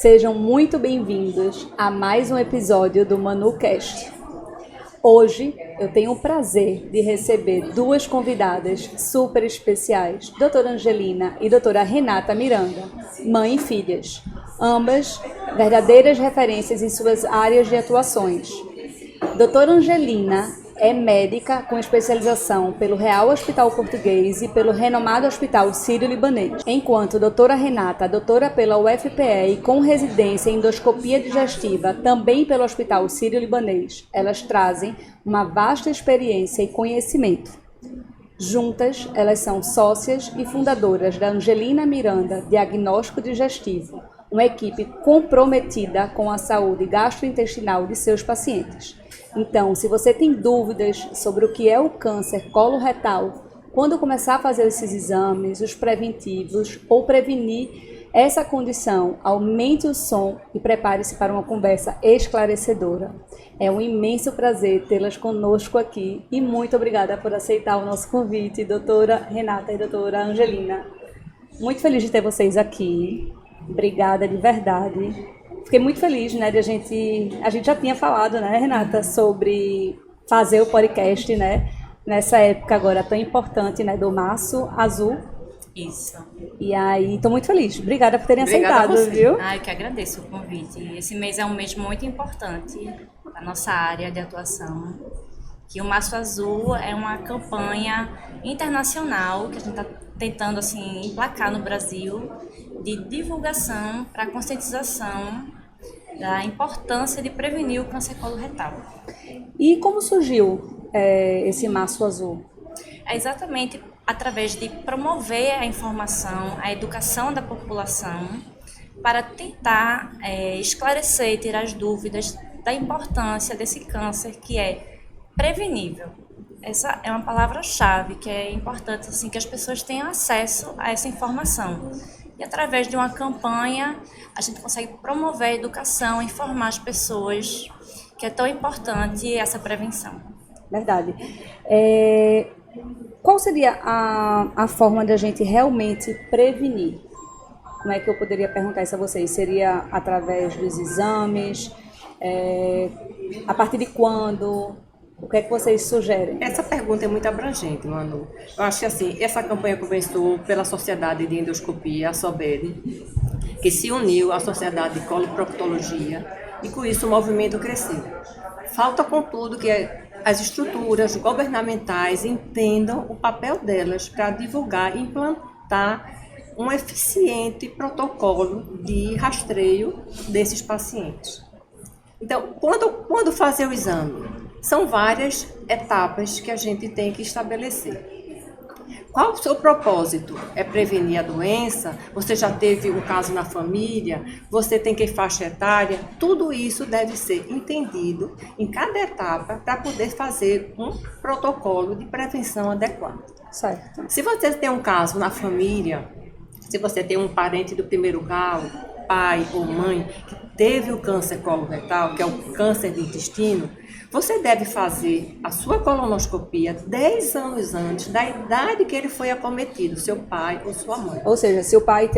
Sejam muito bem-vindos a mais um episódio do ManuCast. Hoje eu tenho o prazer de receber duas convidadas super especiais, doutora Angelina e doutora Renata Miranda, mãe e filhas, ambas verdadeiras referências em suas áreas de atuações. Doutora Angelina é médica com especialização pelo Real Hospital Português e pelo renomado Hospital Sírio-Libanês, enquanto doutora Renata, doutora pela UFPE e com residência em endoscopia digestiva também pelo Hospital Sírio-Libanês. Elas trazem uma vasta experiência e conhecimento. Juntas, elas são sócias e fundadoras da Angelina Miranda Diagnóstico Digestivo, uma equipe comprometida com a saúde gastrointestinal de seus pacientes. Então, se você tem dúvidas sobre o que é o câncer coloretal, quando começar a fazer esses exames, os preventivos ou prevenir essa condição, aumente o som e prepare-se para uma conversa esclarecedora. É um imenso prazer tê-las conosco aqui e muito obrigada por aceitar o nosso convite, doutora Renata e doutora Angelina. Muito feliz de ter vocês aqui. Obrigada de verdade. Fiquei muito feliz, né, a gente já tinha falado, né, Renata, sobre fazer o podcast, né, nessa época agora tão importante, né, do Março Azul. Isso. E aí, estou muito feliz. Obrigada por terem aceitado, viu? Eu que agradeço o convite. Esse mês é um mês muito importante para a nossa área de atuação, que o Março Azul é uma campanha internacional que a gente está tentando, assim, emplacar no Brasil, de divulgação para conscientização da importância de prevenir o câncer coloretal. E como surgiu esse Março Azul? É exatamente através de promover a informação, a educação da população, para tentar esclarecer e tirar as dúvidas da importância desse câncer que é prevenível. Essa é uma palavra-chave que é importante, assim, que as pessoas tenham acesso a essa informação. E através de uma campanha, a gente consegue promover a educação, informar as pessoas que é tão importante essa prevenção. Verdade. Qual seria a forma de a gente realmente prevenir? Como é que eu poderia perguntar isso a vocês? Seria através dos exames? A partir de quando? O que é que vocês sugerem? Essa pergunta é muito abrangente, Manu. Eu acho que assim, essa campanha começou pela Sociedade de Endoscopia, a SOBED, que se uniu à Sociedade de Coloproctologia e com isso o movimento cresceu. Falta, contudo, que as estruturas governamentais entendam o papel delas para divulgar e implantar um eficiente protocolo de rastreio desses pacientes. Então, quando fazer o exame? São várias etapas que a gente tem que estabelecer. Qual o seu propósito? É prevenir a doença? Você já teve um caso na família? Você tem que faixa etária? Tudo isso deve ser entendido em cada etapa para poder fazer um protocolo de prevenção adequado. Certo. Se você tem um caso na família, se você tem um parente do primeiro grau, pai ou mãe, que teve o câncer coloretal, que é o câncer do intestino, você deve fazer a sua colonoscopia 10 anos antes da idade que ele foi acometido, seu pai ou sua mãe. Ou seja, se o pai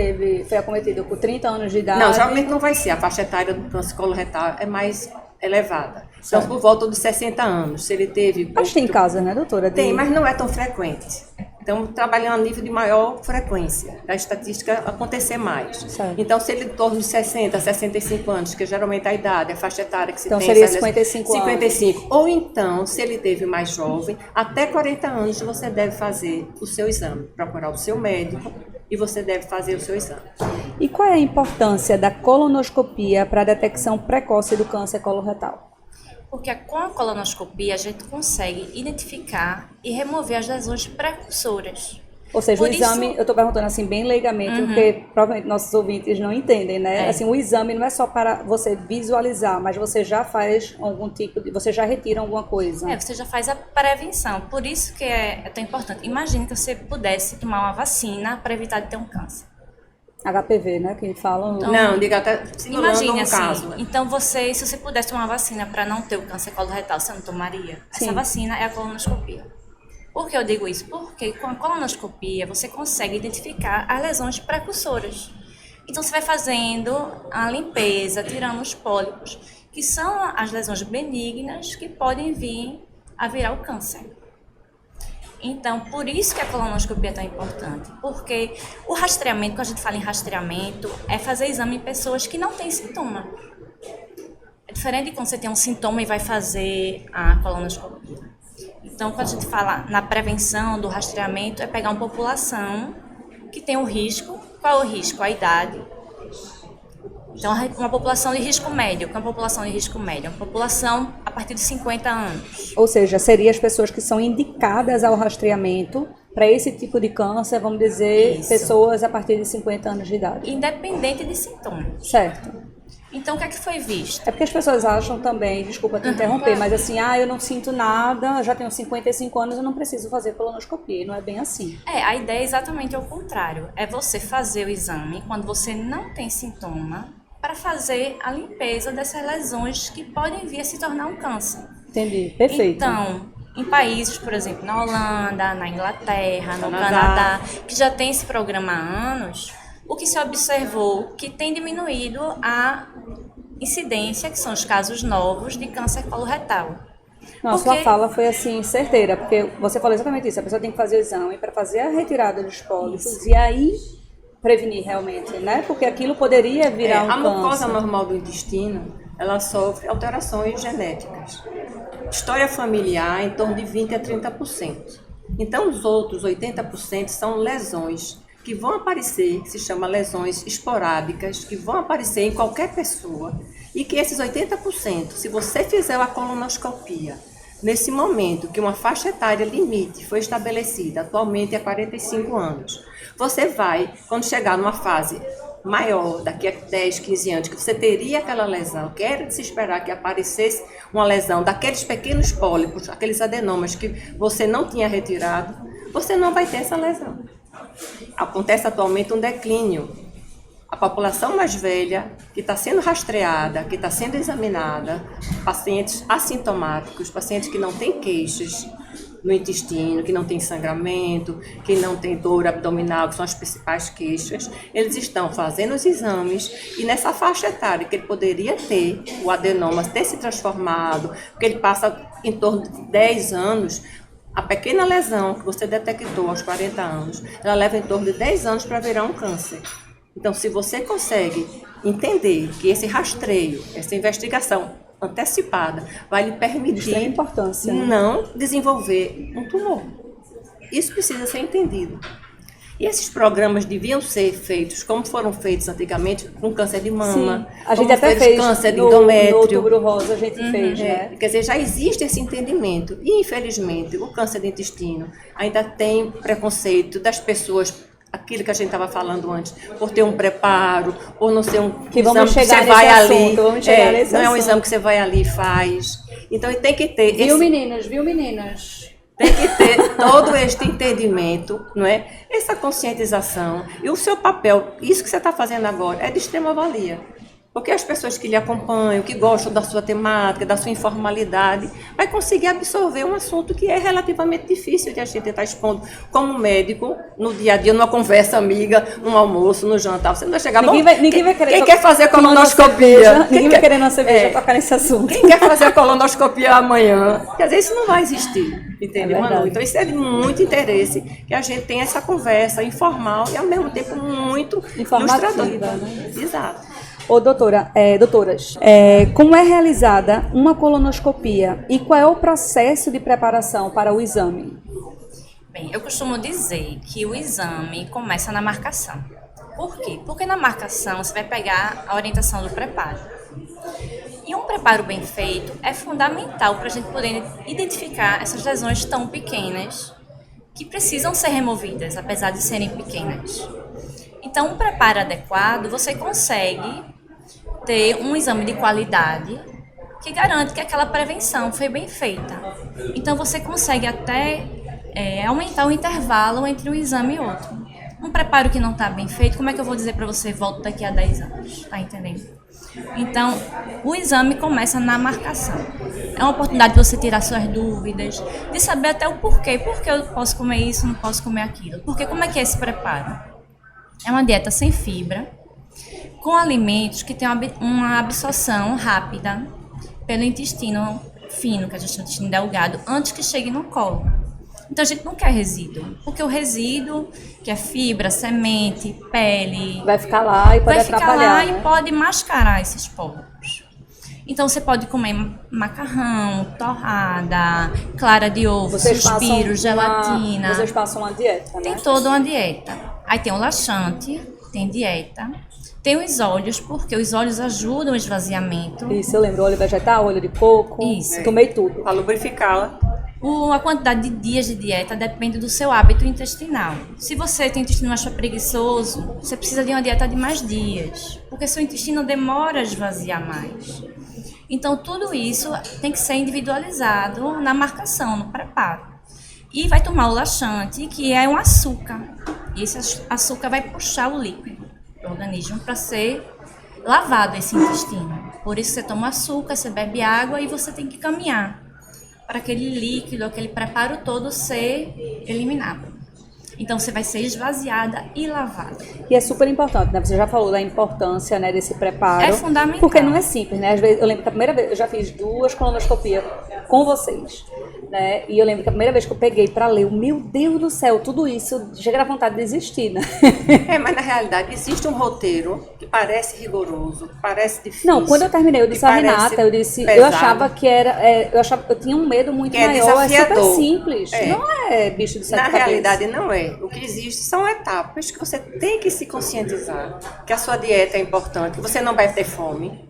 foi acometido com 30 anos de idade... Não, geralmente não vai ser. A faixa etária do câncer coloretal é mais elevada. Então, por volta dos 60 anos, se ele teve... Mas tem casos, né, doutora? Tem, mas não é tão frequente. Então, trabalhando a nível de maior frequência, da estatística acontecer mais. Certo. Então, se ele em torno de 60, 65 anos, que geralmente é a idade, a faixa etária que se então, tem... Então, seria 55 anos. 55. Ou então, se ele teve mais jovem, até 40 anos você deve fazer o seu exame. Procurar o seu médico e você deve fazer o seu exame. E qual é a importância da colonoscopia para a detecção precoce do câncer coloretal? Porque com a colonoscopia a gente consegue identificar e remover as lesões precursoras. Ou seja, Por o exame, isso... eu estou perguntando assim bem leigamente, porque provavelmente nossos ouvintes não entendem, né? Assim, o exame não é só para você visualizar, mas você já faz algum tipo de... Você já retira alguma coisa. Você já faz a prevenção. Por isso que é tão importante. Imagine que você pudesse tomar uma vacina para evitar de ter um câncer. HPV, né? Que falam. Então, não, diga até imagine assim, caso. Então se você pudesse tomar uma vacina para não ter o câncer coloretal, você não tomaria? Sim. Essa vacina é a colonoscopia. Por que eu digo isso? Porque com a colonoscopia você consegue identificar as lesões precursoras. Então você vai fazendo a limpeza, tirando os pólipos, que são as lesões benignas que podem vir a virar o câncer. Então, por isso que a colonoscopia é tão importante, porque o rastreamento, quando a gente fala em rastreamento, é fazer exame em pessoas que não têm sintoma. É diferente de quando você tem um sintoma e vai fazer a colonoscopia. Então, quando a gente fala na prevenção do rastreamento, é pegar uma população que tem um risco. Qual é o risco? A idade. Então, uma população de risco médio. Qual é uma população de risco médio? Uma população a partir de 50 anos. Ou seja, seriam as pessoas que são indicadas ao rastreamento para esse tipo de câncer, vamos dizer, Isso. pessoas a partir de 50 anos de idade. Independente de sintomas. Certo. Então, o que é que foi visto? É porque as pessoas acham também, desculpa te interromper, mas assim, eu não sinto nada, já tenho 55 anos, eu não preciso fazer colonoscopia. E não é bem assim. A ideia é exatamente ao contrário. É você fazer o exame quando você não tem sintoma para fazer a limpeza dessas lesões que podem vir a se tornar um câncer. Entendi, perfeito. Então, em países, por exemplo, na Holanda, na Inglaterra, no Canadá, que já tem esse programa há anos, o que se observou que tem diminuído a incidência, que são os casos novos de câncer coloretal. Não, sua fala foi assim, certeira, porque você falou exatamente isso, a pessoa tem que fazer o exame para fazer a retirada dos pólipos e aí prevenir realmente, né? Porque aquilo poderia virar um câncer. A mucosa normal do intestino, ela sofre alterações genéticas. História familiar em torno de 20% a 30%. Então, os outros 80% são lesões que vão aparecer, que se chama lesões esporádicas, que vão aparecer em qualquer pessoa, e que esses 80%, se você fizer a colonoscopia, nesse momento que uma faixa etária limite foi estabelecida, atualmente é 45 anos, você vai, quando chegar numa fase maior, daqui a 10, 15 anos, que você teria aquela lesão, que era de se esperar que aparecesse uma lesão daqueles pequenos pólipos, aqueles adenomas que você não tinha retirado, você não vai ter essa lesão. Acontece atualmente um declínio. A população mais velha, que está sendo rastreada, que está sendo examinada, pacientes assintomáticos, pacientes que não têm queixas no intestino, que não tem sangramento, que não tem dor abdominal, que são as principais queixas, eles estão fazendo os exames e nessa faixa etária que ele poderia ter o adenoma ter se transformado, porque ele passa em torno de 10 anos, a pequena lesão que você detectou aos 40 anos, ela leva em torno de 10 anos para virar um câncer. Então, se você consegue entender que esse rastreio, essa investigação antecipada vai lhe permitir importância, né? Não desenvolver um tumor. Isso precisa ser entendido. E esses programas deviam ser feitos como foram feitos antigamente com câncer de mama. Sim. A gente até fez câncer de no endométrio. Outubro Rosa, a gente fez, né? Quer dizer, já existe esse entendimento. E, infelizmente, o câncer de intestino ainda tem preconceito das pessoas, aquilo que a gente estava falando antes, por ter um preparo, por não ser um que vamos exame que chegar você vai assunto, ali. vamos chegar nesse não é um assunto. exame que você vai ali e faz. Então, tem que ter... Viu, meninas? Tem que ter todo este entendimento, não é? Essa conscientização. E o seu papel, isso que você está fazendo agora, é de extrema valia. Porque as pessoas que lhe acompanham, que gostam da sua temática, da sua informalidade, vai conseguir absorver um assunto que é relativamente difícil de a gente estar expondo como médico, no dia a dia, numa conversa amiga, num almoço, no jantar. Você não vai chegar... Ninguém vai querer quem quer fazer colonoscopia? Ninguém vai querer na cerveja tocar nesse assunto. Quem quer fazer a colonoscopia amanhã? Quer dizer, isso não vai existir. Entendeu, Manu? Então, isso é de muito interesse que a gente tenha essa conversa informal e, ao mesmo tempo, muito informativa, né? Exato. Ô, doutoras, como é realizada uma colonoscopia e qual é o processo de preparação para o exame? Bem, eu costumo dizer que o exame começa na marcação. Por quê? Porque na marcação você vai pegar a orientação do preparo. E um preparo bem feito é fundamental para a gente poder identificar essas lesões tão pequenas que precisam ser removidas, apesar de serem pequenas. Então, um preparo adequado, você consegue ter um exame de qualidade que garante que aquela prevenção foi bem feita. Então, você consegue até aumentar o intervalo entre um exame e outro. Um preparo que não está bem feito, como é que eu vou dizer para você, volta daqui a 10 anos? Tá entendendo? Então, o exame começa na marcação. É uma oportunidade de você tirar suas dúvidas, de saber até o porquê. Por que eu posso comer isso, não posso comer aquilo? Porque como é que é esse preparo? É uma dieta sem fibra, com alimentos que têm uma absorção rápida pelo intestino fino, que a gente chama de intestino delgado, antes que chegue no colo. Então a gente não quer resíduo, porque o resíduo, que é fibra, semente, pele, Vai ficar lá e pode vai ficar atrapalhar, lá né? e pode mascarar esses poros. Então você pode comer macarrão, torrada, clara de ovo, suspiro, gelatina. Vocês passam uma dieta, né? Tem toda uma dieta. Aí tem o laxante, tem dieta. Tem os óleos, porque os óleos ajudam o esvaziamento. Isso, eu lembro. Óleo vegetal, óleo de coco. Isso. Tomei tudo. Para lubrificá-la. A quantidade de dias de dieta depende do seu hábito intestinal. Se você tem intestino mais preguiçoso, você precisa de uma dieta de mais dias, porque seu intestino demora a esvaziar mais. Então, tudo isso tem que ser individualizado na marcação, no preparo. E vai tomar o laxante, que é um açúcar. E esse açúcar vai puxar o líquido do organismo para ser lavado esse intestino. Por isso você toma açúcar, você bebe água e você tem que caminhar para aquele líquido, aquele preparo todo ser eliminado. Então você vai ser esvaziada e lavada. E é super importante, né? Você já falou da importância, né, desse preparo. É fundamental. Porque não é simples, né? Às vezes, eu lembro que a primeira vez, eu já fiz 2 colonoscopias com vocês, né? E eu lembro que a primeira vez que eu peguei pra ler, meu Deus do céu, tudo isso, chega a vontade de desistir, né? Mas na realidade existe um roteiro que parece rigoroso, que parece difícil. Não, quando eu terminei, eu disse a Renata, eu achava que era, eu tinha um medo muito que maior, é super desafiador. simples, não é bicho de sete Na cabeças. realidade não é. O que existe são etapas que você tem que se conscientizar, que a sua dieta é importante, que você não vai ter fome,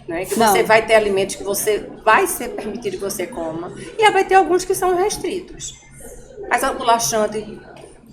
né? Que você vai ter alimentos que você vai ser permitido que você coma, e aí vai ter alguns que são restritos. Mas o laxante,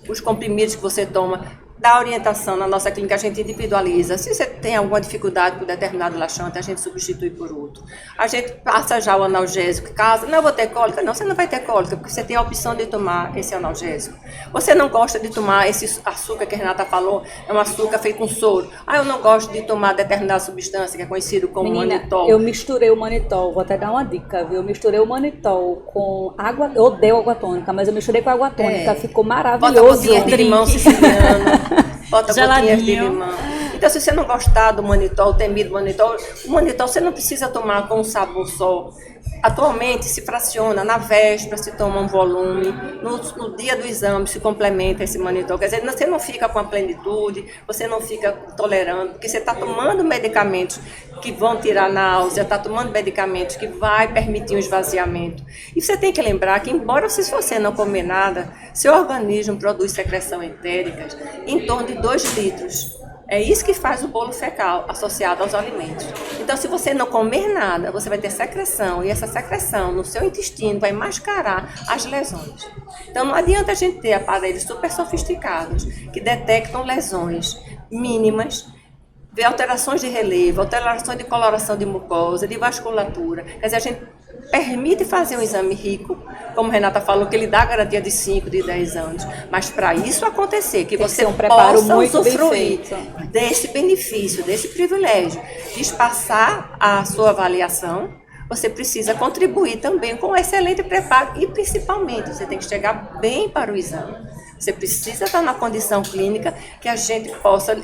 os comprimidos que você toma, da orientação na nossa clínica, a gente individualiza. Se você tem alguma dificuldade por determinado laxante, a gente substitui por outro. A gente passa já o analgésico, caso não vou ter cólica. Não, você não vai ter cólica, porque você tem a opção de tomar esse analgésico. Você não gosta de tomar esse açúcar que a Renata falou, é um açúcar feito com soro. Eu não gosto de tomar determinada substância, que é conhecido como manitol. Eu misturei o manitol, vou até dar uma dica, viu? Eu misturei o manitol com água, eu odeio água tônica, mas eu misturei com água tônica, ficou maravilhoso. Bota gotinhas de limão siciliano. Bota Geladinho. gotinhas de limão. Então, se você não gostar do manitol, tem medo do manitol, o manitol você não precisa tomar com um sabor só. Atualmente se fraciona, na véspera se toma um volume, no dia do exame se complementa esse manitol. Quer dizer, você não fica com a plenitude, você não fica tolerando, porque você está tomando medicamentos que vão tirar náusea, está tomando medicamentos que vai permitir um esvaziamento. E você tem que lembrar que, embora se você não comer nada, seu organismo produz secreção entérica em torno de 2 litros. É isso que faz o bolo fecal associado aos alimentos. Então, se você não comer nada, você vai ter secreção, e essa secreção no seu intestino vai mascarar as lesões. Então, não adianta a gente ter aparelhos super sofisticados que detectam lesões mínimas, ver alterações de relevo, alterações de coloração de mucosa, de vasculatura. Quer dizer, a gente permite fazer um exame rico, como a Renata falou, que ele dá garantia de 5, de 10 anos. Mas para isso acontecer, que você possa usufruir desse benefício, desse privilégio, de passar a sua avaliação, você precisa contribuir também com um excelente preparo e, principalmente, você tem que chegar bem para o exame. Você precisa estar na condição clínica que a gente possa,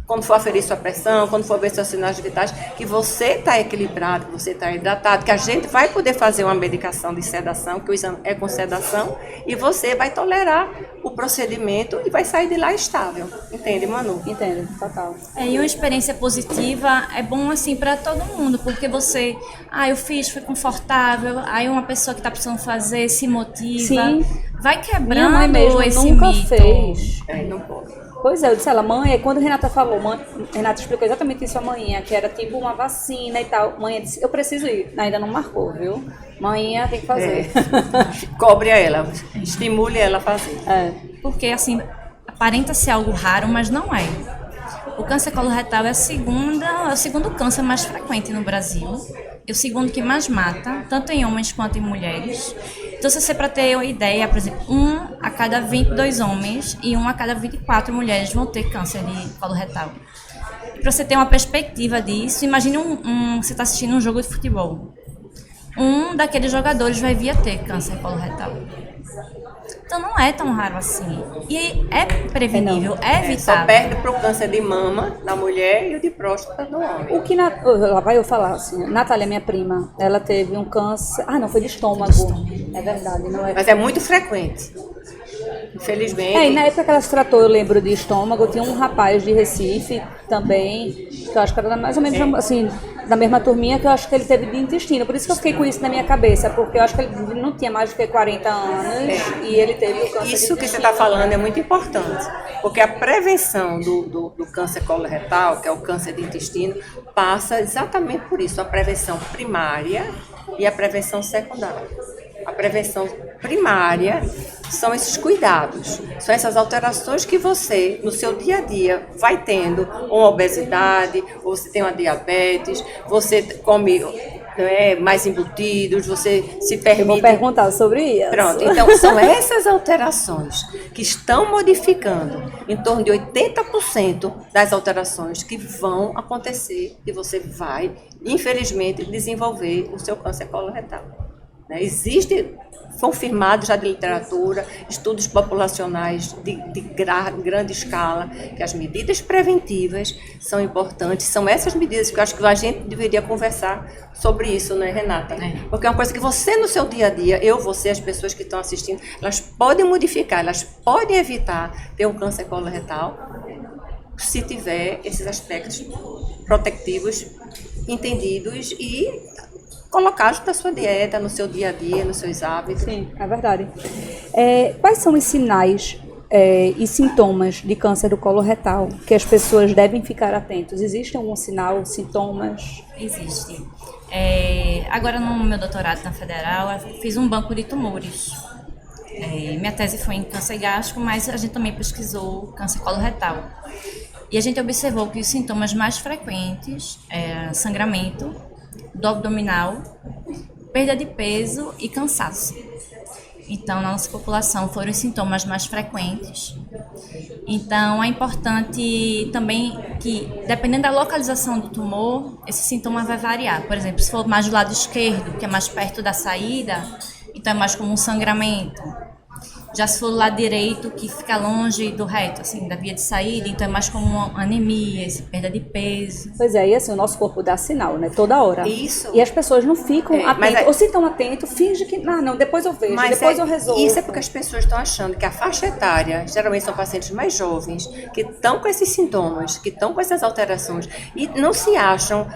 quando for aferir sua pressão, quando for ver seus sinais vitais, que você está equilibrado, que você está hidratado, que a gente vai poder fazer uma medicação de sedação, que o exame é com sedação, e você vai tolerar o procedimento e vai sair de lá estável. Entende, Manu? Entendo, total. E uma experiência positiva é bom assim para todo mundo, porque você, eu fiz, foi confortável, aí uma pessoa que está precisando fazer se motiva, Sim. vai quebrando Minha mãe mesmo esse nunca mito. fez. Não pode. Pois é, eu disse a ela, mãe, quando a Renata falou, Renata explicou exatamente isso a manhã, que era tipo uma vacina e tal. Mãe disse, eu preciso ir. Ainda não marcou, viu? Mãe tem que fazer. Cobre a ela, estimule ela a fazer. Porque assim, aparenta ser algo raro, mas não é. O câncer coloretal é o segundo câncer mais frequente no Brasil. É o segundo que mais mata, tanto em homens quanto em mulheres. Então, se você, para ter uma ideia, por exemplo, 1 a cada 22 homens e 1 a cada 24 mulheres vão ter câncer de coloretal. Para você ter uma perspectiva disso, imagine você está assistindo um jogo de futebol. Um daqueles jogadores vai vir a ter câncer coloretal. Então não é tão raro assim. E é prevenível, é Só evitável. perde para o câncer de mama da mulher e o de próstata do homem. O que lá vai eu falar assim, Natália, minha prima, ela teve um câncer. Ah, não, foi de estômago. É verdade, não é? Mas é muito frequente. Infelizmente. E na época que ela se tratou, eu lembro de estômago, tinha um rapaz de Recife também, que eu acho que era mais ou menos assim, da mesma turminha, que eu acho que ele teve de intestino. Por isso que eu fiquei com isso na minha cabeça, porque eu acho que ele não tinha mais do que 40 anos e ele teve o câncer de Isso que você intestino. está falando é muito importante, porque a prevenção do câncer coloretal, que é o câncer de intestino, passa exatamente por isso, a prevenção primária e a prevenção secundária. A prevenção primária são esses cuidados, são essas alterações que você, no seu dia a dia, vai tendo uma obesidade, ou você tem uma diabetes, você come mais embutidos, você se permite... Eu vou perguntar sobre isso. Pronto, então são essas alterações que estão modificando em torno de 80% das alterações que vão acontecer e você vai, infelizmente, desenvolver o seu câncer coloretal. Existe, confirmado já de literatura, estudos populacionais de grande escala, que as medidas preventivas são importantes. São essas medidas que eu acho que a gente deveria conversar sobre isso, né, Renata? Porque é uma coisa que você, no seu dia a dia, você, as pessoas que estão assistindo, elas podem modificar, elas podem evitar ter um câncer coloretal se tiver esses aspectos protectivos entendidos e colocados na sua dieta, no seu dia a dia, nos seus hábitos. Sim, é verdade. Quais são os sinais e sintomas de câncer do colo retal que as pessoas devem ficar atentos? Existe algum sinal, sintomas? Existe. Agora, no meu doutorado na Federal, eu fiz um banco de tumores. Minha tese foi em câncer gástrico, mas a gente também pesquisou câncer coloretal. E a gente observou que os sintomas mais frequentes é sangramento do abdominal, perda de peso e cansaço. Então, na nossa população foram os sintomas mais frequentes. Então, é importante também que, dependendo da localização do tumor, esse sintoma vai variar. Por exemplo, se for mais do lado esquerdo, que é mais perto da saída, então é mais como um sangramento. Já se for do lado direito, que fica longe do reto, assim, da via de saída, então é mais como uma anemia, perda de peso. Pois é, e assim, o nosso corpo dá sinal, né? Toda hora. Isso. E as pessoas não ficam atentas, ou se estão atentos, finge que, não, depois eu vejo, depois eu resolvo. Isso é porque as pessoas estão achando que a faixa etária, geralmente são pacientes mais jovens, que estão com esses sintomas, que estão com essas alterações, e não se acham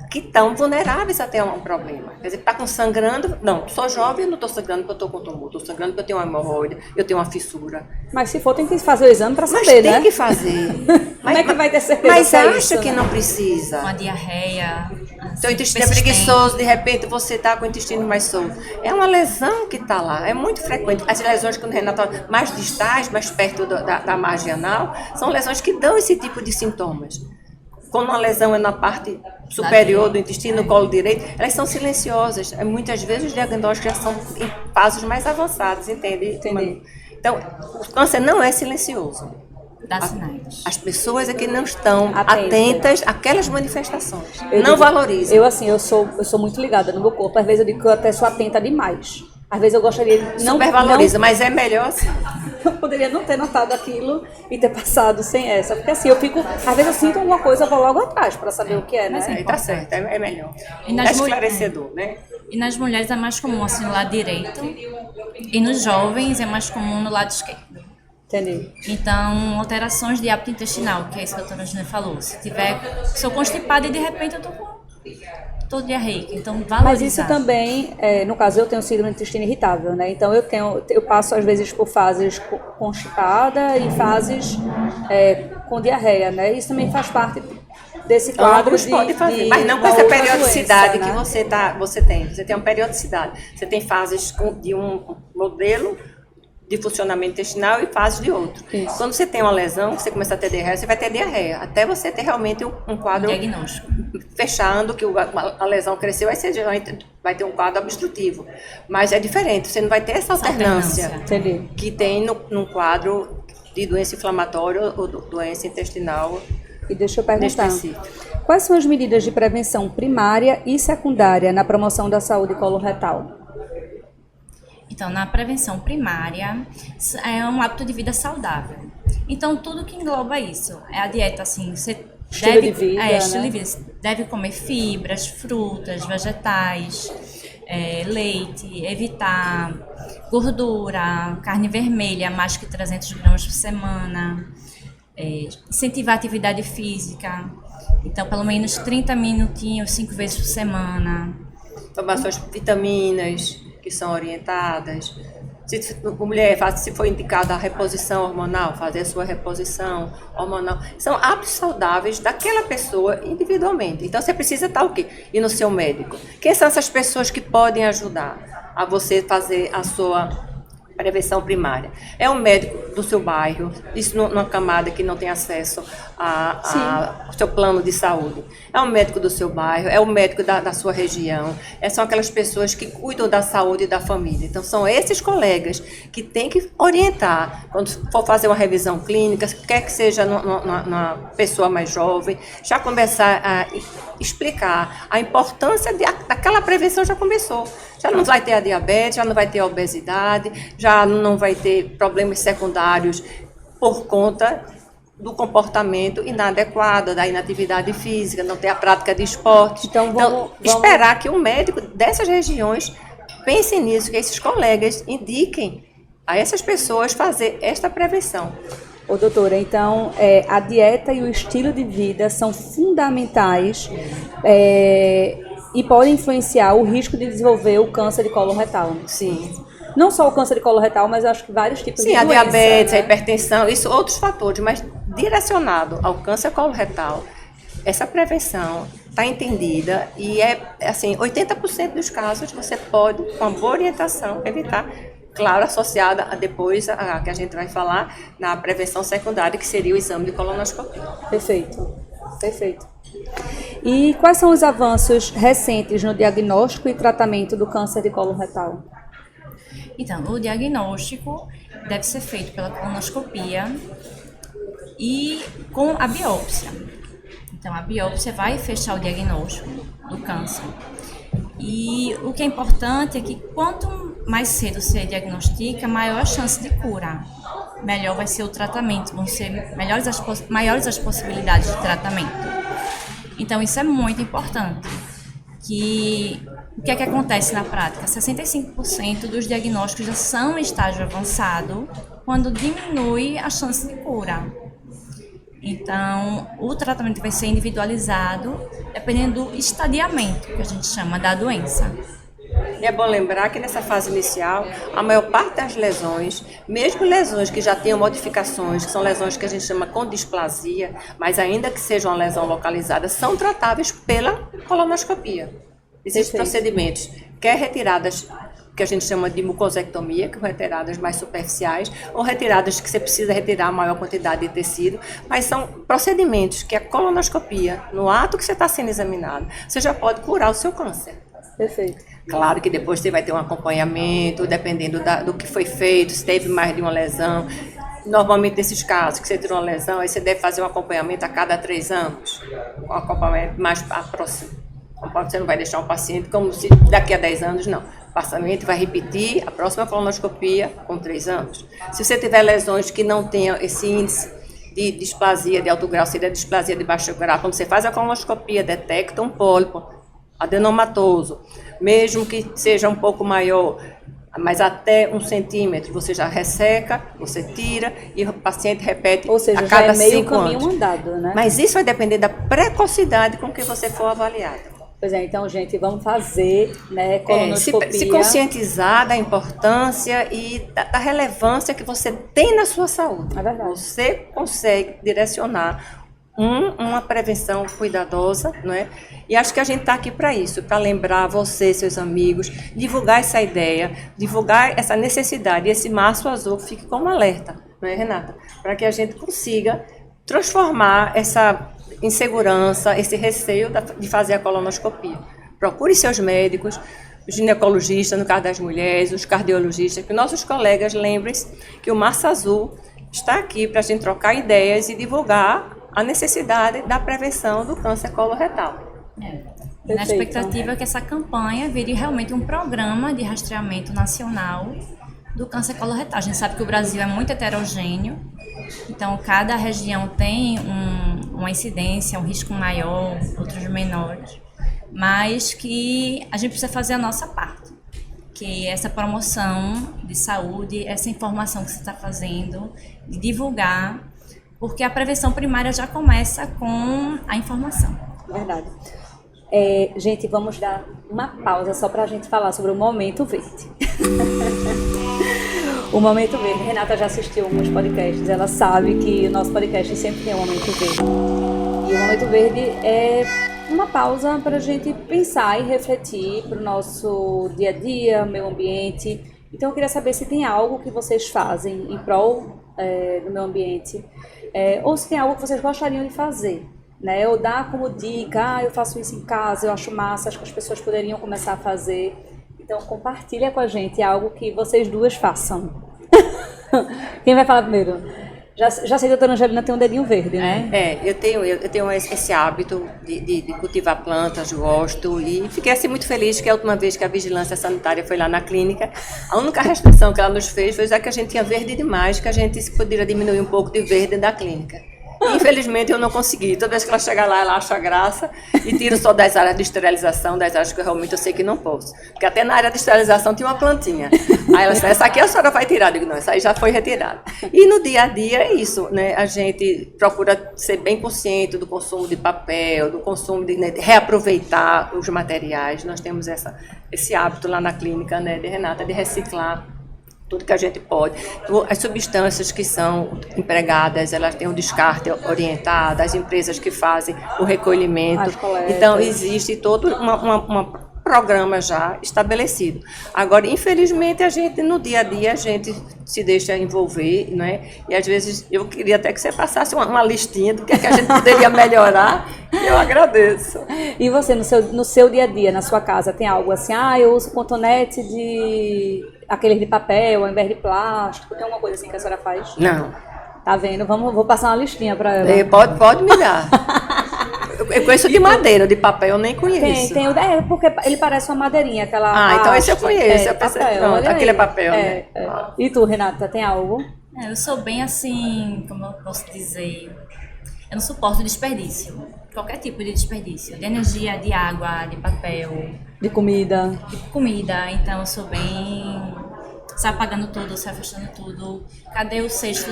que estão vulneráveis a ter um problema. Quer dizer, está sangrando, não, sou jovem, eu não estou sangrando porque eu estou com tumor, estou sangrando porque eu tenho uma hemorroida, eu tenho uma fissura. Mas se for, tem que fazer o exame para saber, né? Mas tem que fazer. Como é que vai ter certeza? Mas acha isso, que né? não precisa. Uma diarreia. Seu intestino é preguiçoso, de repente você está com o intestino mais solto. É uma lesão que está lá, é muito frequente. As lesões que o Renato mais distais, mais perto da margem anal, são lesões que dão esse tipo de sintomas. Quando uma lesão é na parte superior do intestino, no colo direito, elas são silenciosas. Muitas vezes os diagnósticos já são em fases mais avançados, entende? Entendi. Então, o câncer não é silencioso. Dá sinais. As pessoas é que não estão atentas àquelas manifestações. Não valorizam. Eu sou muito ligada no meu corpo. Às vezes eu digo que eu até sou atenta demais. Às vezes eu gostaria de não... Supervaloriza, mas é melhor assim. Eu poderia não ter notado aquilo e ter passado sem essa. Porque assim, eu fico... Às vezes eu sinto alguma coisa, eu vou logo atrás para saber o que é, né? Tá certo, é melhor. E É esclarecedor, né? E nas mulheres é mais comum assim no lado direito. E nos jovens é mais comum no lado esquerdo. Entendi. Então, alterações de hábito intestinal, que é isso que a doutora Júlia falou. Sou constipada e de repente eu tô diarreica, então valorizar. Mas isso também, no caso, eu tenho síndrome do intestino irritável, né? Então eu passo às vezes por fases constipada e fases com diarreia, né? Isso também faz parte desse quadro pode fazer, mas não com essa periodicidade que você tem. Você tem uma periodicidade. Você tem fases de um modelo de funcionamento intestinal e fases de outro. Isso. Quando você tem uma lesão, você começa a ter diarreia, você vai ter diarreia, até você ter realmente um quadro diagnóstico fechando, que a lesão cresceu, aí você já vai ter um quadro obstrutivo. Mas é diferente, você não vai ter essa alternância que tem num quadro de doença inflamatória ou doença intestinal. E deixa eu perguntar, quais são as medidas de prevenção primária e secundária na promoção da saúde coloretal? Então, na prevenção primária, é um hábito de vida saudável. Então, tudo que engloba isso. É a dieta, assim, você Estilo de vida, estilo né? de vida. Deve comer fibras, frutas, vegetais, leite, evitar gordura, carne vermelha, mais que 300 gramas por semana, incentivar a atividade física, então pelo menos 30 minutinhos, 5 vezes por semana. Tomar suas vitaminas que são orientadas. Se a mulher, se for indicada a reposição hormonal, fazer a sua reposição hormonal. São hábitos saudáveis daquela pessoa individualmente. Então, você precisa estar o quê? Ir no seu médico. Quem são essas pessoas que podem ajudar a você fazer a sua prevenção primária? É o médico do seu bairro, isso numa camada que não tem acesso ao seu plano de saúde. É o médico do seu bairro, é o médico da sua região, são aquelas pessoas que cuidam da saúde da família. Então, são esses colegas que têm que orientar, quando for fazer uma revisão clínica, quer que seja na pessoa mais jovem, já começar a explicar a importância daquela prevenção. Já começou. Já não vai ter a diabetes, já não vai ter a obesidade, já não vai ter problemas secundários por conta do comportamento inadequado, da inatividade física, não ter a prática de esporte. Então, vamos esperar que o médico dessas regiões pense nisso, que esses colegas indiquem a essas pessoas fazer esta prevenção. Ô, doutora, então a dieta e o estilo de vida são fundamentais e podem influenciar o risco de desenvolver o câncer de colo retal. Sim. Não só o câncer de colo retal, mas eu acho que vários tipos de doença. Sim, a diabetes, né? a hipertensão, isso outros fatores, mas direcionado ao câncer coloretal, essa prevenção está entendida e assim, 80% dos casos você pode, com uma boa orientação, evitar. Claro, associada a depois a que a gente vai falar na prevenção secundária, que seria o exame de colonoscopia. Perfeito, perfeito. E quais são os avanços recentes no diagnóstico e tratamento do câncer de colo retal? Então, o diagnóstico deve ser feito pela colonoscopia e com a biópsia. Então, a biópsia vai fechar o diagnóstico do câncer. E o que é importante é que quanto mais cedo você diagnostica, maior a chance de cura. Melhor vai ser o tratamento, vão ser maiores as possibilidades de tratamento. Então, isso é muito importante. O que é que acontece na prática? 65% dos diagnósticos já são em estágio avançado, quando diminui a chance de cura. Então, o tratamento vai ser individualizado, dependendo do estadiamento, que a gente chama da doença. E é bom lembrar que nessa fase inicial, a maior parte das lesões, mesmo lesões que já tenham modificações, que são lesões que a gente chama com displasia, mas ainda que seja uma lesão localizada, são tratáveis pela colonoscopia. Existem procedimentos, quer retiradas, que a gente chama de mucosectomia, que são retiradas mais superficiais, ou retiradas que você precisa retirar a maior quantidade de tecido, mas são procedimentos que a colonoscopia, no ato que você está sendo examinado, você já pode curar o seu câncer. Perfeito. Claro que depois você vai ter um acompanhamento, dependendo do que foi feito, se teve mais de uma lesão. Normalmente, nesses casos, que você tirou uma lesão, aí você deve fazer um acompanhamento a cada 3 anos, um acompanhamento mais próximo. Você não vai deixar um paciente como se daqui a 10 anos, não. O paciente vai repetir a próxima colonoscopia com 3 anos. Se você tiver lesões que não tenham esse índice de displasia de alto grau, seria displasia de baixo grau, quando você faz a colonoscopia, detecta um pólipo adenomatoso, mesmo que seja um pouco maior, mas até 1 centímetro, você já resseca, você tira e o paciente repete Ou seja, a cada já é meio 5 caminho anos. andado, né? Mas isso vai depender da precocidade com que você for avaliado. Pois é, então, gente, vamos fazer, né, colonoscopia. Se conscientizar da importância e da relevância que você tem na sua saúde. É verdade. Você consegue direcionar uma prevenção cuidadosa, não é? E acho que a gente está aqui para isso, para lembrar você, seus amigos, divulgar essa ideia, divulgar essa necessidade, e esse março azul fique como alerta, não é, Renata? Para que a gente consiga transformar essa insegurança, esse receio de fazer a colonoscopia. Procure seus médicos, os ginecologistas, no caso das mulheres, os cardiologistas, que nossos colegas lembrem-se que o Março Azul está aqui para a gente trocar ideias e divulgar a necessidade da prevenção do câncer coloretal. Na expectativa que essa campanha vire realmente um programa de rastreamento nacional do câncer coloretal. A gente sabe que o Brasil é muito heterogêneo, então cada região tem uma incidência, um risco maior, outros menores, mas que a gente precisa fazer a nossa parte, que essa promoção de saúde, essa informação que você está fazendo, de divulgar, porque a prevenção primária já começa com a informação. Verdade. Gente, vamos dar uma pausa só para a gente falar sobre o Momento Verde. O Momento Verde, Renata já assistiu alguns podcasts, ela sabe que o nosso podcast sempre tem um Momento Verde. E o Momento Verde é uma pausa para a gente pensar e refletir para o nosso dia a dia, meio ambiente. Então eu queria saber se tem algo que vocês fazem em prol do meio ambiente, ou se tem algo que vocês gostariam de fazer. Né, ou dar como dica, eu faço isso em casa, eu acho massa, acho que as pessoas poderiam começar a fazer. Então compartilha com a gente algo que vocês duas façam. Quem vai falar primeiro? Já sei que a doutora Angelina tem um dedinho verde, né? Eu tenho esse hábito de cultivar plantas, gosto, e fiquei assim muito feliz que a última vez que a vigilância sanitária foi lá na clínica, a única restrição que ela nos fez foi que a gente tinha verde demais, que a gente poderia diminuir um pouco de verde da clínica. Infelizmente eu não consegui. Toda vez que ela chega lá, ela acha graça e tira só das áreas de esterilização, das áreas que realmente eu sei que não posso. Porque até na área de esterilização tinha uma plantinha. Aí ela disse, essa aqui a senhora vai tirar. Eu digo, não, essa aí já foi retirada. E no dia a dia é isso, né? A gente procura ser bem consciente do consumo de papel, do consumo de reaproveitar os materiais. Nós temos esse hábito lá na clínica, né, de Renata, de reciclar tudo que a gente pode. As substâncias que são empregadas, elas têm um descarte orientado, as empresas que fazem o recolhimento. Então, existe todo um programa já estabelecido. Agora, infelizmente, no dia a dia, a gente se deixa envolver, né? E às vezes eu queria até que você passasse uma listinha do que a gente poderia melhorar, e eu agradeço. E você, no seu dia a dia, na sua casa, tem algo assim, eu uso cotonete aqueles de papel ao invés de plástico, tem alguma coisa assim que a senhora faz? Não. Tá vendo? Vou passar uma listinha para ela. Pode me dar. Eu conheço de madeira, de papel eu nem conheço. Tem porque ele parece uma madeirinha, aquela então esse eu conheço. Papel, pronto, aquele é papel, né? E tu, Renata, tem algo? Eu sou bem assim, como eu posso dizer, eu não suporto desperdício. Qualquer tipo de desperdício, de energia, de água, de papel. De comida. Então eu sou bem... Sai apagando tudo, sai afastando tudo. Cadê o cesto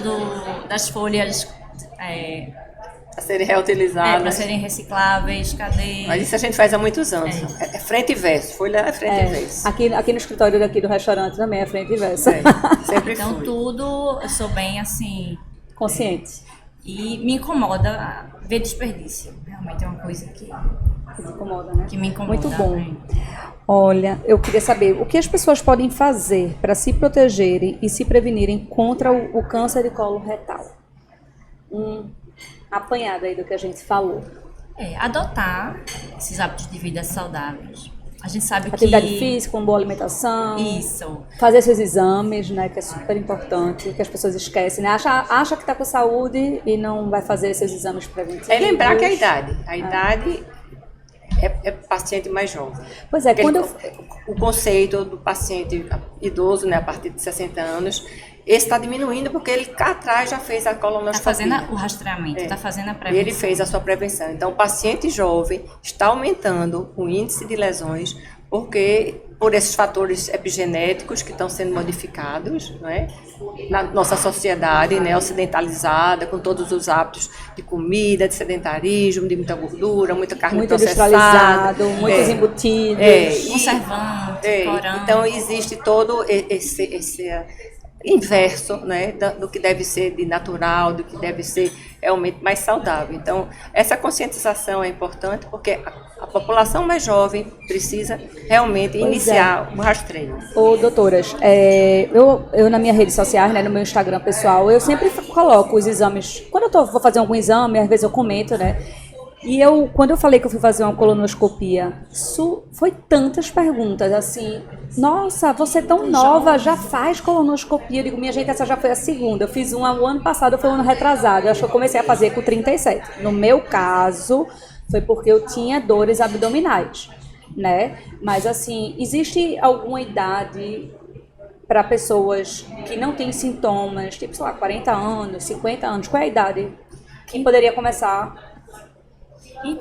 das folhas para serem reutilizadas? Para serem recicláveis, cadê? Mas isso a gente faz há muitos anos. É frente e verso, folha é frente e verso. Aqui no escritório daqui do restaurante também é frente e verso. Sempre então tudo, eu sou bem assim... Consciente. E me incomoda ver desperdício. Realmente é uma coisa que me incomoda, né? Que me incomoda. Muito bom. Olha, eu queria saber o que as pessoas podem fazer para se protegerem e se prevenirem contra o câncer de colo retal. Apanhado aí do que a gente falou. Adotar esses hábitos de vida saudáveis. A gente sabe Atividade física, uma boa alimentação. Isso. Fazer seus exames, né, que é super importante, que as pessoas esquecem, né? Acha que está com saúde e não vai fazer seus exames preventivos. Lembrar que a idade é paciente mais jovem. Pois é, o conceito do paciente idoso, né, a partir de 60 anos, esse está diminuindo porque ele cá atrás já fez a colonoscopia. Está fazendo o rastreamento, está fazendo a prevenção. Ele fez a sua prevenção. Então, o paciente jovem está aumentando o índice de lesões por esses fatores epigenéticos que estão sendo modificados, não é? Na nossa sociedade, né, ocidentalizada, com todos os hábitos de comida, de sedentarismo, de muita gordura, muita carne muito processada. Muitos embutidos. Conservante, corante. Então, existe todo esse inverso, né, do que deve ser de natural, do que deve ser realmente mais saudável. Então, essa conscientização é importante porque a população mais jovem precisa realmente iniciar o rastreio. Doutoras, eu na minha rede social, né, no meu Instagram pessoal, eu sempre coloco os exames. Quando eu vou fazer algum exame, às vezes eu comento, né? E quando eu falei que eu fui fazer uma colonoscopia, foi tantas perguntas, assim, nossa, você é tão nova, já faz colonoscopia? Eu digo, minha gente, essa já foi a segunda, eu fiz uma o ano passado, foi um ano retrasado, eu acho que eu comecei a fazer com 37. No meu caso, foi porque eu tinha dores abdominais, né? Mas assim, existe alguma idade para pessoas que não têm sintomas, tipo, sei lá, 40 anos, 50 anos, qual é a idade que poderia começar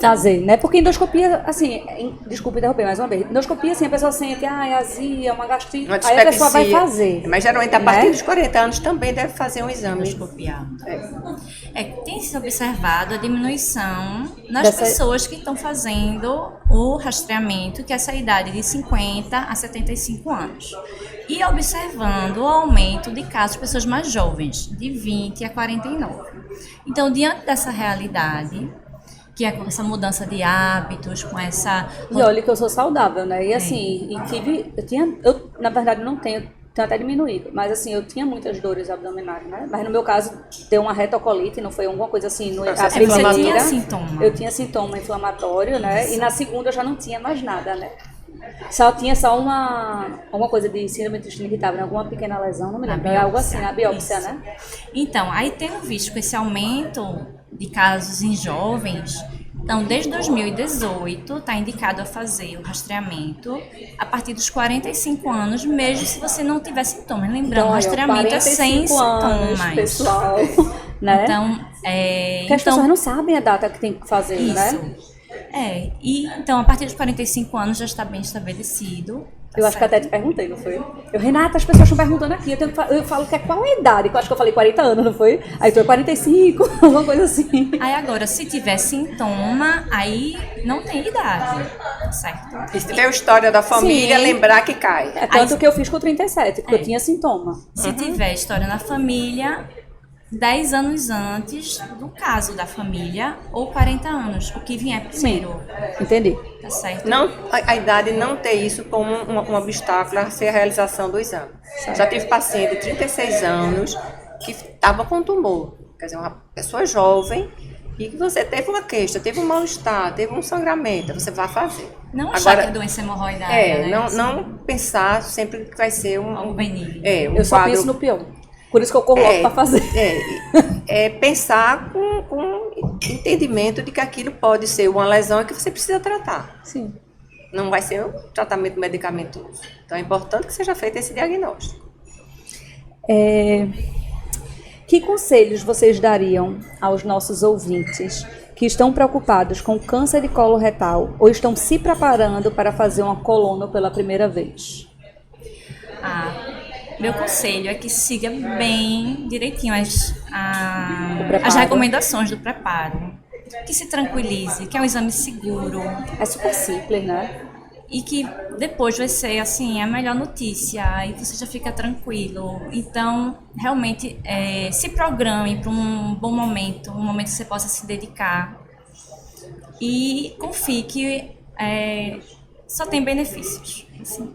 fazer, né? Porque endoscopia, assim, desculpa interromper mais uma vez, endoscopia, assim, a pessoa sente, é azia, uma gastrite, Uma aí a pessoa vai fazer. Mas geralmente a partir dos 40 anos também deve fazer um exame. Endoscopia. Tem se observado a diminuição nas pessoas que estão fazendo o rastreamento, que é essa idade de 50 a 75 anos. E observando o aumento de casos de pessoas mais jovens, de 20 a 49. Então, diante dessa realidade, que é com essa mudança de hábitos, com essa... E olha que eu sou saudável, né? E assim, eu na verdade não tenho até diminuído, mas assim, eu tinha muitas dores abdominais, né? Mas no meu caso, deu uma retocolite, não foi alguma coisa assim, a primeira tinha sintoma. Eu tinha sintoma inflamatório, né? Isso. E na segunda eu já não tinha mais nada, né? Só tinha alguma coisa de síndrome do intestino irritável, alguma pequena lesão, não me lembro, algo assim, na biópsia, isso. Né? Então, aí tendo visto com esse aumento de casos em jovens, então desde 2018 está indicado a fazer o rastreamento a partir dos 45 anos, mesmo se você não tiver sintomas. Lembrando, então, o rastreamento é sem sintomas. Pessoal, né? Então, porque as pessoas não sabem a data que tem que fazer, isso. Né? Então a partir dos 45 anos já está bem estabelecido. Eu acho que até te perguntei, não foi? Renata, as pessoas estão perguntando aqui, eu falo que é qual a idade, que eu acho que eu falei 40 anos, não foi? Aí tu é 45, alguma coisa assim. Aí agora, se tiver sintoma, aí não tem idade, certo? E se tiver a história da família, lembrar que cai. É tanto que eu fiz com 37, porque eu tinha sintoma. Se tiver história na família, 10 anos antes do caso da família, ou 40 anos, o que vier primeiro. Sim, entendi. Tá certo? Não, a idade não ter isso como um obstáculo a ser a realização do exame. Certo. Já tive paciente de 36 anos que estava com tumor, quer dizer, uma pessoa jovem, e que você teve uma queixa, teve um mal-estar, teve um sangramento, você vai fazer. Não achar que é doença hemorroidária, né? Não pensar sempre que vai ser algo benigno. Eu só penso no pior. Por isso que eu corro logo para fazer. Pensar com entendimento de que aquilo pode ser uma lesão e que você precisa tratar. Sim. Não vai ser um tratamento medicamentoso. Então é importante que seja feito esse diagnóstico. Que conselhos vocês dariam aos nossos ouvintes que estão preocupados com câncer de colo retal ou estão se preparando para fazer uma colono pela primeira vez? Meu conselho é que siga bem direitinho as recomendações do preparo. Que se tranquilize, que é um exame seguro. É super simples, né? E que depois vai ser, assim, a melhor notícia. E você já fica tranquilo. Então, realmente, se programe para um bom momento. Um momento que você possa se dedicar. E confie que só tem benefícios. Assim.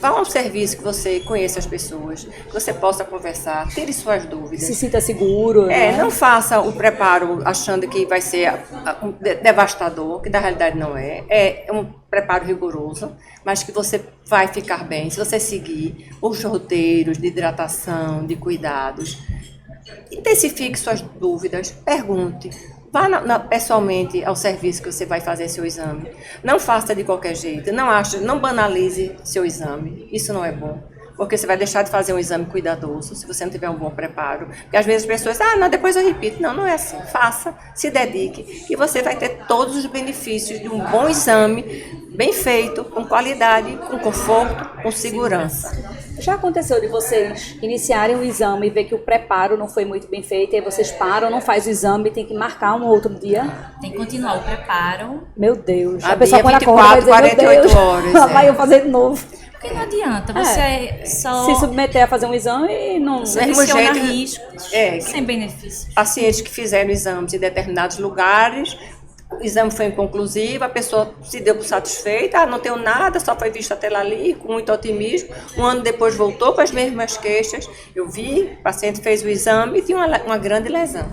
Vá a um serviço que você conheça as pessoas, que você possa conversar, tire suas dúvidas. Se sinta seguro. Né? Não faça o preparo achando que vai ser devastador, que na realidade não é. É um preparo rigoroso, mas que você vai ficar bem se você seguir os roteiros de hidratação, de cuidados. Intensifique suas dúvidas, pergunte. Vá pessoalmente ao serviço que você vai fazer seu exame. Não faça de qualquer jeito. Não banalize seu exame. Isso não é bom. Porque você vai deixar de fazer um exame cuidadoso se você não tiver um bom preparo. Porque às vezes as pessoas depois eu repito. Não é assim. Faça, se dedique, e você vai ter todos os benefícios de um bom exame, bem feito, com qualidade, com conforto, com segurança. Já aconteceu de vocês iniciarem o exame e ver que o preparo não foi muito bem feito, e aí vocês param, não faz o exame, tem que marcar um outro dia? Tem que continuar o preparo. Meu Deus. A pessoa quando acorda vai dizer, 48 horas. Vai eu fazer de novo. Porque não adianta, você só se submeter a fazer um exame e não... Seleciona riscos, sem benefícios. Pacientes que fizeram exames em determinados lugares, o exame foi inconclusivo, a pessoa se deu por satisfeita, não tenho nada, só foi visto até lá ali, com muito otimismo. Um ano depois voltou com as mesmas queixas. Eu vi, o paciente fez o exame e tinha uma grande lesão.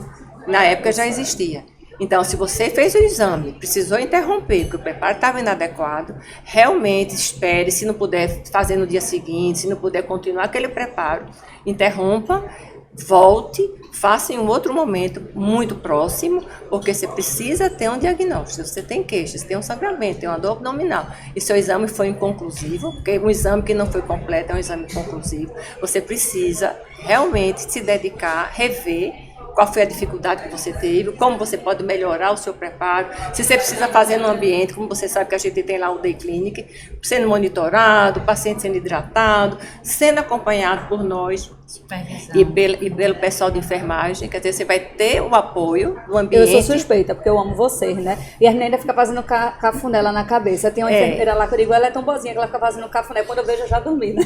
Na época já existia. Então, se você fez o exame, precisou interromper, porque o preparo estava inadequado, realmente espere, se não puder fazer no dia seguinte, se não puder continuar aquele preparo, interrompa, volte, faça em um outro momento muito próximo, porque você precisa ter um diagnóstico. Se você tem queixas, tem um sangramento, tem uma dor abdominal, e seu exame foi inconclusivo, porque um exame que não foi completo é um exame conclusivo, você precisa realmente se dedicar, rever qual foi a dificuldade que você teve, como você pode melhorar o seu preparo, se você precisa fazer no ambiente, como você sabe que a gente tem lá o Day Clinic, sendo monitorado, o paciente sendo hidratado, sendo acompanhado por nós e pelo pessoal de enfermagem, quer dizer, você vai ter o apoio do ambiente. Eu sou suspeita, porque eu amo vocês, né? E a Arnenda fica fazendo cafuné lá na cabeça. Tem uma enfermeira lá que eu digo, ela é tão boazinha que ela fica fazendo cafuné, quando eu vejo eu já dormi, né?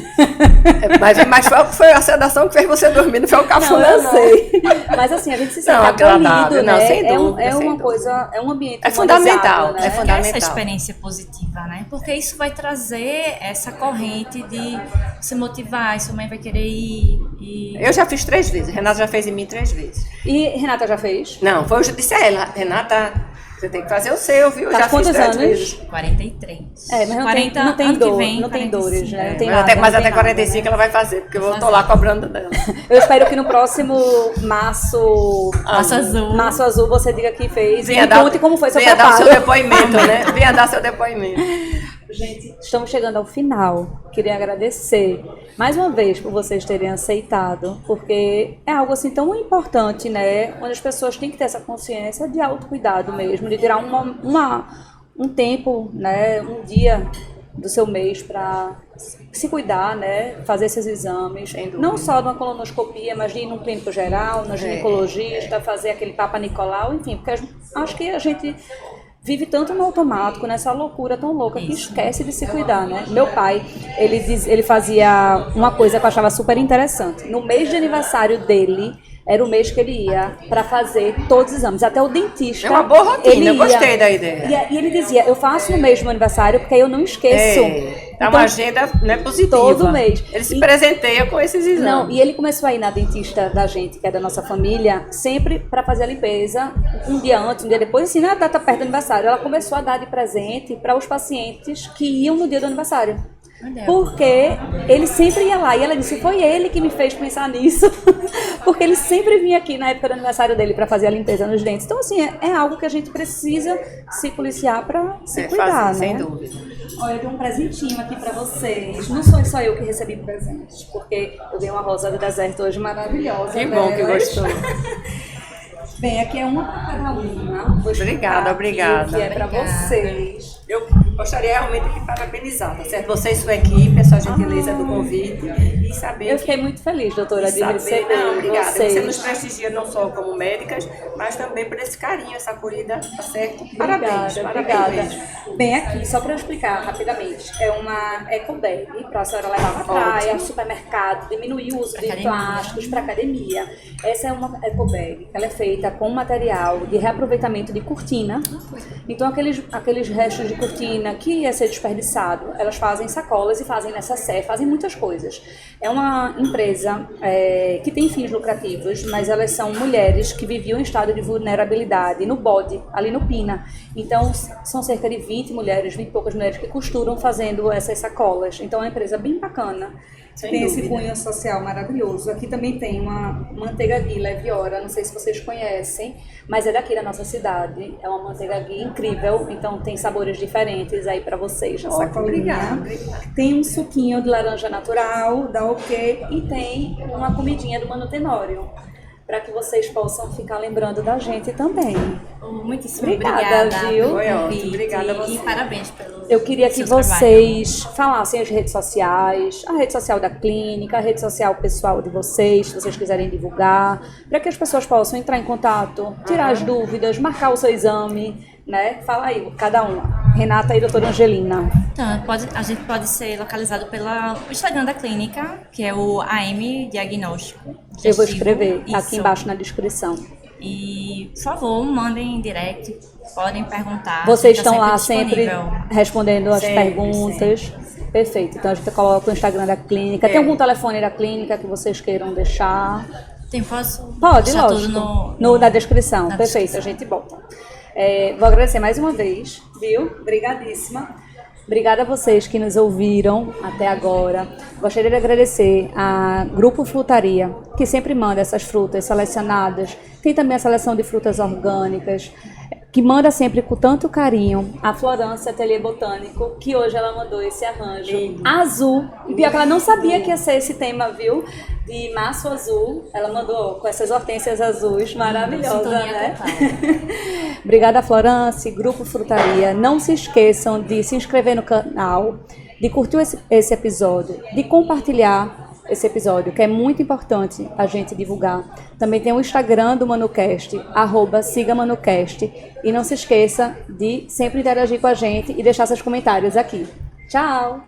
Mas foi a sedação que fez você dormir, não foi o cafuné, não. Eu sei. Mas assim, a gente se sente acolhido, né? Sem dúvida, é uma coisa, é um ambiente é fundamental, né? É fundamental. Essa experiência positiva, né? Porque isso vai trazer essa corrente de se motivar, sua mãe vai querer ir. Eu já fiz 3 vezes, Renata já fez em mim 3 vezes. E Renata já fez? Não, foi eu já disse a ela, Renata, você tem que fazer o seu, viu? Tá, já quantos fiz 3 anos? vezes. 43. Mas não 40, não tem ano dor, que vem, não tem 45. dores, né? Não tem Mas nada, até não tem 45 nada, ela vai fazer, porque eu tô lá cobrando dela. Eu espero que no próximo março azul você diga que fez e conte como foi seu preparo. Venha dar o seu depoimento, né? Venha dar seu depoimento. Gente, estamos chegando ao final. Queria agradecer mais uma vez por vocês terem aceitado, porque é algo assim tão importante, né? Onde as pessoas têm que ter essa consciência de autocuidado mesmo, de tirar um tempo, né? Um dia do seu mês para se cuidar, né? Fazer esses exames, não só de uma colonoscopia, mas de ir num clínico geral, no ginecologista, fazer aquele Papa Nicolau, enfim, porque acho que a gente vive tanto no automático, nessa loucura tão louca, que esquece de se cuidar, né? Meu pai, ele fazia uma coisa que eu achava super interessante. No mês de aniversário dele, era o mês que ele ia para fazer todos os exames, até o dentista. É uma boa rotina, eu gostei da ideia. E ele dizia, eu faço no mês do meu aniversário porque aí eu não esqueço. É uma agenda, né, positiva. Todo mês. Ele se presenteia com esses exames. Não, e ele começou a ir na dentista da gente, que é da nossa família, sempre para fazer a limpeza, um dia antes, um dia depois, assim, na data perto do aniversário. Ela começou a dar de presente para os pacientes que iam no dia do aniversário. Porque ele sempre ia lá, e ela disse, foi ele que me fez pensar nisso, porque ele sempre vinha aqui na época do aniversário dele para fazer a limpeza nos dentes. Então assim, é algo que a gente precisa se policiar para se cuidar, fazer, né? Sem dúvida. Olha, eu tenho um presentinho aqui para vocês. Não sou só eu que recebi presentes, porque eu dei uma rosa do deserto hoje maravilhosa. Que bom que gostou. Bem, aqui é uma para cada uma. Obrigada. Que é para vocês. Eu gostaria realmente de parabenizar, tá certo? Você e sua equipe, a sua gentileza do convite e saber. Eu fiquei muito feliz, doutora, de receber. Não, obrigada. Vocês. Você nos prestigia não só como médicas, mas também por esse carinho, essa acolhida, tá certo? Parabéns. Obrigada. Bem, aqui, só para eu explicar rapidamente, é uma ecobag para a senhora levar para praia, supermercado, diminuir o uso de plásticos para academia. Essa é uma ecobag, ela é feita com material de reaproveitamento de cortina. Então, aqueles restos de cortina que ia ser desperdiçado, elas fazem sacolas e fazem nessa sé, fazem muitas coisas. É uma empresa que tem fins lucrativos, mas elas são mulheres que viviam em estado de vulnerabilidade no bode, ali no Pina. Então, são cerca de 20 e poucas mulheres que costuram fazendo essas sacolas. Então, é uma empresa bem bacana. Tem esse cunho social maravilhoso. Aqui também tem uma manteiga ghee Leviora, não sei se vocês conhecem, mas é daqui da nossa cidade. É uma manteiga ghee incrível, então tem sabores diferentes aí para vocês na sacolinha. Obrigada. Tem um suquinho de laranja natural, da OK, e tem uma comidinha do Mano Tenório, para que vocês possam ficar lembrando da gente também. Muitíssimo obrigada, Gil. Foi ótimo. Obrigada a você. E parabéns pelo Eu queria que vocês falassem as redes sociais, a rede social da clínica, a rede social pessoal de vocês, se vocês quiserem divulgar, para que as pessoas possam entrar em contato, tirar as dúvidas, marcar o seu exame, né? Fala aí, cada uma. Renata e doutora Angelina. Então, a gente pode ser localizado pelo Instagram da clínica, que é o AM Diagnóstico. Eu vou escrever aqui Isso. embaixo na descrição. E, por favor, mandem em direct, podem perguntar. Vocês tá estão lá sempre disponível. respondendo as perguntas. Perfeito. Então a gente coloca o Instagram da clínica. Tem algum telefone da clínica que vocês queiram deixar? Posso Pode, deixar lógico. tudo Na descrição. descrição. Perfeito, a gente bota. Vou agradecer mais uma vez, viu? Obrigadíssima. Obrigada a vocês que nos ouviram até agora. Gostaria de agradecer a Grupo Frutaria, que sempre manda essas frutas selecionadas. Tem também a seleção de frutas orgânicas, que manda sempre com tanto carinho. A Florância Ateliê Botânico, que hoje ela mandou esse arranjo azul. E pior que ela não sabia que ia ser esse tema, viu? De março azul. Ela mandou com essas hortênsias azuis maravilhosas, né? Obrigada, Florância, Grupo Frutaria. Não se esqueçam de se inscrever no canal, de curtir esse episódio, de compartilhar esse episódio, que é muito importante a gente divulgar. Também tem o Instagram do ManuCast, @siga_ManuCast. E não se esqueça de sempre interagir com a gente e deixar seus comentários aqui. Tchau!